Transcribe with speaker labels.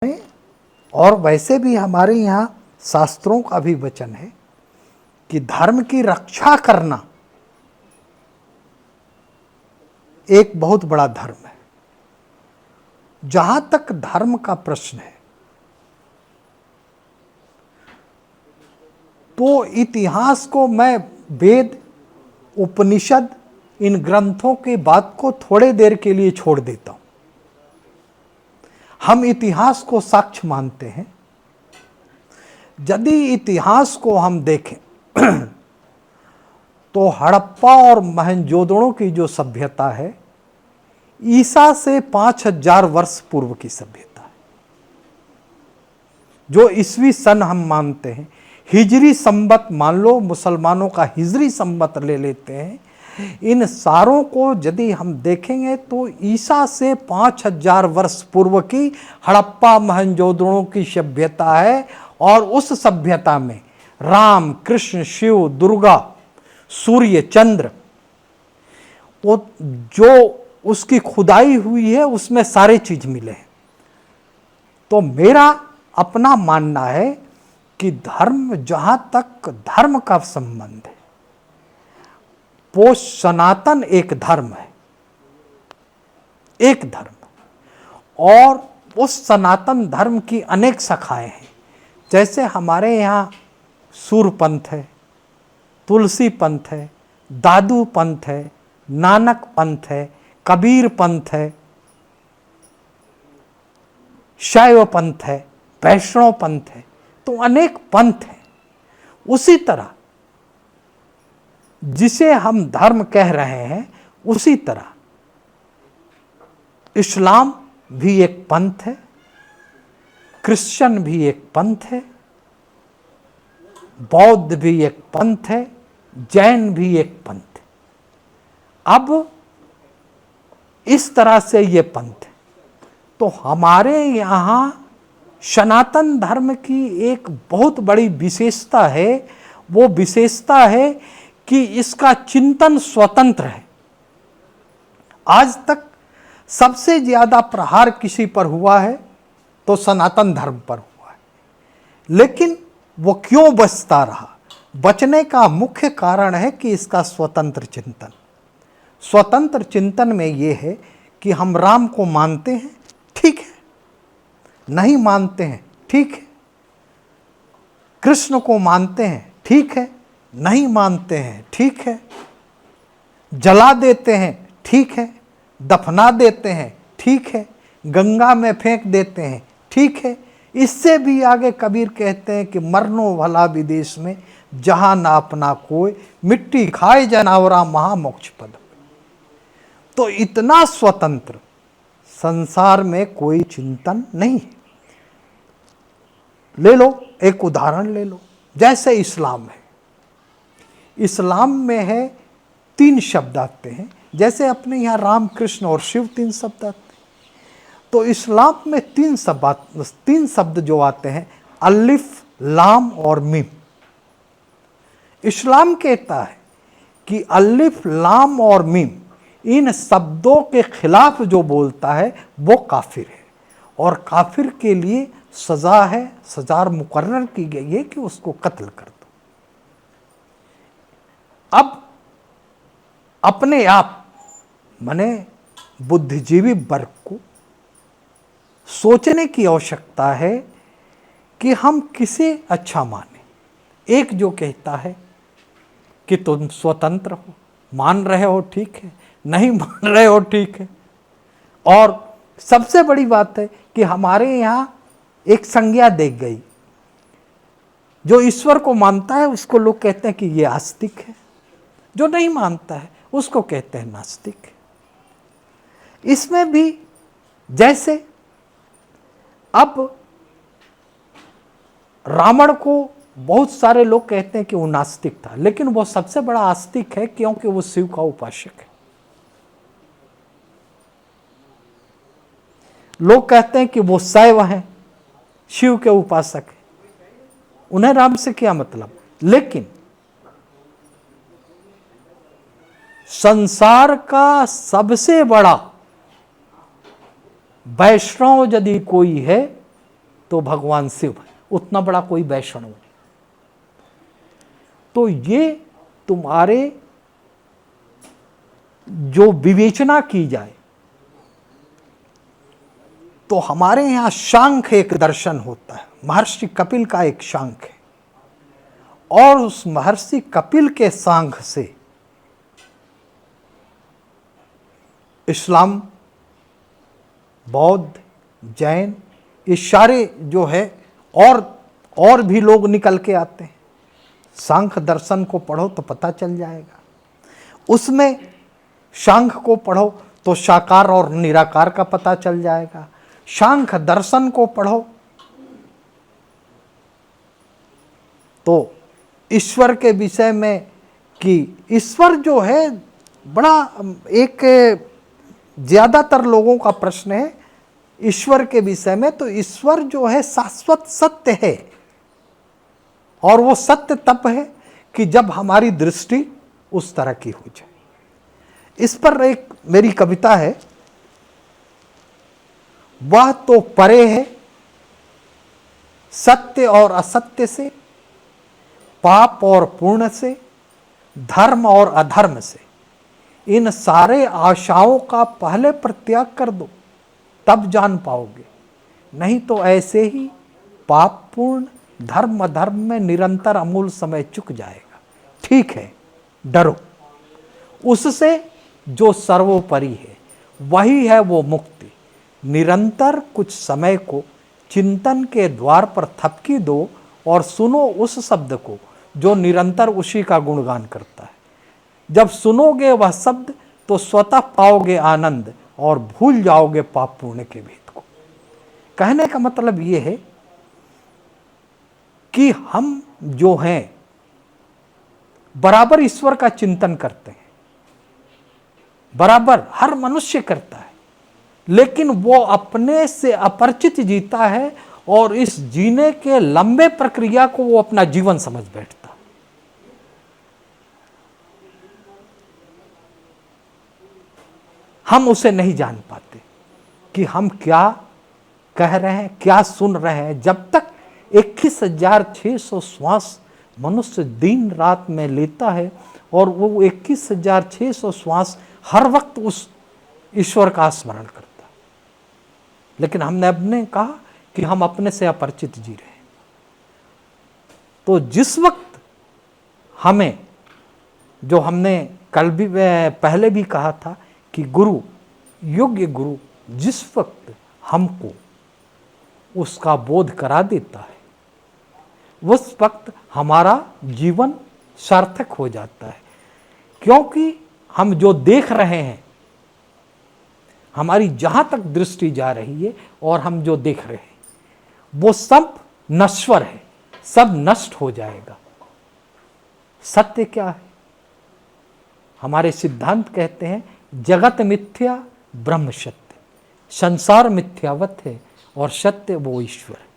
Speaker 1: और वैसे भी हमारे यहाँ शास्त्रों का भी वचन है कि धर्म की रक्षा करना एक बहुत बड़ा धर्म है। जहां तक धर्म का प्रश्न है तो इतिहास को मैं वेद उपनिषद इन ग्रंथों की बात को थोड़े देर के लिए छोड़ देता हूं। हम इतिहास को साक्ष्य मानते हैं। यदि इतिहास को हम देखें तो हड़प्पा और मोहनजोदड़ो की जो सभ्यता है ईसा से 5000 वर्ष पूर्व की सभ्यता है। जो ईसवी सन हम मानते हैं, हिजरी संवत मान लो, मुसलमानों का हिजरी संवत ले लेते हैं, इन सारों को यदि हम देखेंगे तो ईसा से 5000 वर्ष पूर्व की हड़प्पा मोहनजोदड़ो की सभ्यता है। और उस सभ्यता में राम, कृष्ण, शिव, दुर्गा, सूर्य, चंद्र, वो जो उसकी खुदाई हुई है उसमें सारे चीज मिले हैं। तो मेरा अपना मानना है कि धर्म, जहां तक धर्म का संबंध है, वो सनातन एक धर्म है, एक धर्म। और उस सनातन धर्म की अनेक शाखाएं हैं। जैसे हमारे यहाँ सूरपंथ है, तुलसी पंथ है, दादू पंथ है, नानक पंथ है, कबीर पंथ है, शैव पंथ है, वैष्णव पंथ है, तो अनेक पंथ हैं। उसी तरह जिसे हम धर्म कह रहे हैं, उसी तरह इस्लाम भी एक पंथ है, क्रिश्चियन भी एक पंथ है, बौद्ध भी एक पंथ है, जैन भी एक पंथ है। अब इस तरह से ये पंथ है। तो हमारे यहाँ सनातन धर्म की एक बहुत बड़ी विशेषता है। वो विशेषता है कि इसका चिंतन स्वतंत्र है। आज तक सबसे ज्यादा प्रहार किसी पर हुआ है तो सनातन धर्म पर हुआ है। लेकिन वो क्यों बचता रहा? बचने का मुख्य कारण है कि इसका स्वतंत्र चिंतन। स्वतंत्र चिंतन में ये है कि हम राम को मानते हैं, ठीक है, नहीं मानते हैं, ठीक है, कृष्ण को मानते हैं, ठीक है, नहीं मानते हैं, ठीक है, जला देते हैं, ठीक है, दफना देते हैं, ठीक है, गंगा में फेंक देते हैं, ठीक है। इससे भी आगे कबीर कहते हैं कि मरनो भला विदेश में, जहां ना अपना कोई, मिट्टी खाए जनावरा महामोक्ष पद। तो इतना स्वतंत्र संसार में कोई चिंतन नहीं है। ले लो, एक उदाहरण ले लो, जैसे इस्लाम है। इस्लाम में है 3 शब्द आते हैं। जैसे अपने यहाँ राम, कृष्ण और शिव 3 शब्द आते हैं, तो इस्लाम में 3 शब्द जो आते हैं, अलिफ, लाम और मीम। इस्लाम कहता है कि अलिफ, लाम और मीम इन शब्दों के खिलाफ जो बोलता है वो काफिर है। और काफिर के लिए सजा है, सजा मुकर्रर की गई है कि उसको कत्ल कर दो। अब अपने आप माने बुद्धिजीवी वर्ग को सोचने की आवश्यकता है कि हम किसे अच्छा माने। एक जो कहता है कि तुम स्वतंत्र हो, मान रहे हो ठीक है, नहीं मान रहे हो ठीक है। और सबसे बड़ी बात है कि हमारे यहाँ एक संज्ञा दी गई, जो ईश्वर को मानता है उसको लोग कहते हैं कि ये आस्तिक है, जो नहीं मानता है उसको कहते हैं नास्तिक। इसमें भी जैसे अब रावण को बहुत सारे लोग कहते हैं कि वो नास्तिक था, लेकिन वो सबसे बड़ा आस्तिक है क्योंकि वो शिव का उपासक है। लोग कहते हैं कि वो शैव हैं, शिव के उपासक है, उन्हें राम से क्या मतलब। लेकिन संसार का सबसे बड़ा वैष्णव यदि कोई है तो भगवान शिव है, उतना बड़ा कोई वैष्णव नहीं। तो ये तुम्हारे जो विवेचना की जाए तो हमारे यहां सांख्य एक दर्शन होता है, महर्षि कपिल का एक सांख्य है, और उस महर्षि कपिल के सांख्य से इस्लाम, बौद्ध, जैन, ये सारे जो है और भी लोग निकल के आते हैं। सांख्य दर्शन को पढ़ो तो पता चल जाएगा। उसमें सांख्य को पढ़ो तो साकार और निराकार का पता चल जाएगा। सांख्य दर्शन को पढ़ो तो ईश्वर के विषय में कि ईश्वर जो है बड़ा एक ज्यादातर लोगों का प्रश्न है ईश्वर के विषय में। तो ईश्वर जो है शाश्वत सत्य है, और वो सत्य तब है कि जब हमारी दृष्टि उस तरह की हो जाए। इस पर एक मेरी कविता है, वह तो परे है सत्य और असत्य से, पाप और पुण्य से, धर्म और अधर्म से। इन सारे आशाओं का पहले परित्याग कर दो, तब जान पाओगे। नहीं तो ऐसे ही पाप पूर्ण धर्म अधर्म में निरंतर अमूल समय चुक जाएगा। ठीक है, डरो उससे जो सर्वोपरि है, वही है वो मुक्ति। निरंतर कुछ समय को चिंतन के द्वार पर थपकी दो और सुनो उस शब्द को जो निरंतर उसी का गुणगान करता है। जब सुनोगे वह शब्द तो स्वतः पाओगे आनंद और भूल जाओगे पाप पुण्य के भेद को। कहने का मतलब ये है कि हम जो हैं बराबर ईश्वर का चिंतन करते हैं, बराबर हर मनुष्य करता है, लेकिन वो अपने से अपरिचित जीता है और इस जीने के लंबे प्रक्रिया को वो अपना जीवन समझ बैठता। हम उसे नहीं जान पाते कि हम क्या कह रहे हैं, क्या सुन रहे हैं। जब तक 21,600 श्वास मनुष्य दिन रात में लेता है और वो 21,600 श्वास हर वक्त उस ईश्वर का स्मरण करता है। लेकिन हमने अपने कहा कि हम अपने से अपरिचित जी रहे हैं। तो जिस वक्त हमें, जो हमने कल भी पहले भी कहा था कि गुरु, योग्य गुरु जिस वक्त हमको उसका बोध करा देता है, उस वक्त हमारा जीवन सार्थक हो जाता है। क्योंकि हम जो देख रहे हैं, हमारी जहां तक दृष्टि जा रही है और हम जो देख रहे हैं वो सब नश्वर है, सब नष्ट हो जाएगा। सत्य क्या है? हमारे सिद्धांत कहते हैं जगत मिथ्या ब्रह्म सत्य, संसार मिथ्यावत है और सत्य वो ईश्वर है।